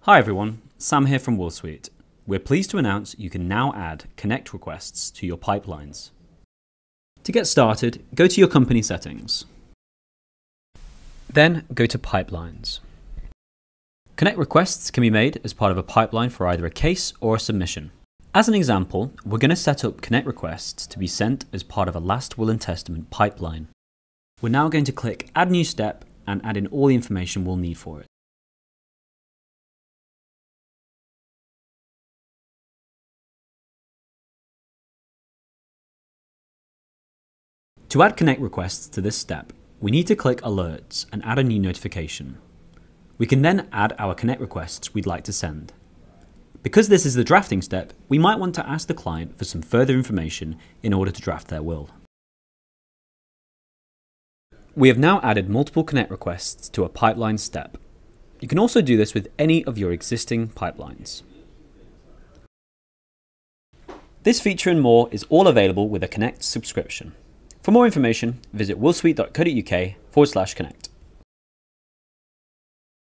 Hi everyone, Sam here from WillSuite. We're pleased to announce you can now add connect requests to your pipelines. To get started, go to your company settings. Then go to Pipelines. Connect requests can be made as part of a pipeline for either a case or a submission. As an example, we're going to set up connect requests to be sent as part of a last will and testament pipeline. We're now going to click Add New Step and add in all the information we'll need for it. To add connect requests to this step, we need to click Alerts and add a new notification. We can then add our connect requests we'd like to send. Because this is the drafting step, we might want to ask the client for some further information in order to draft their will. We have now added multiple connect requests to a pipeline step. You can also do this with any of your existing pipelines. This feature and more is all available with a Connect subscription. For more information, visit willsuite.co.uk/connect.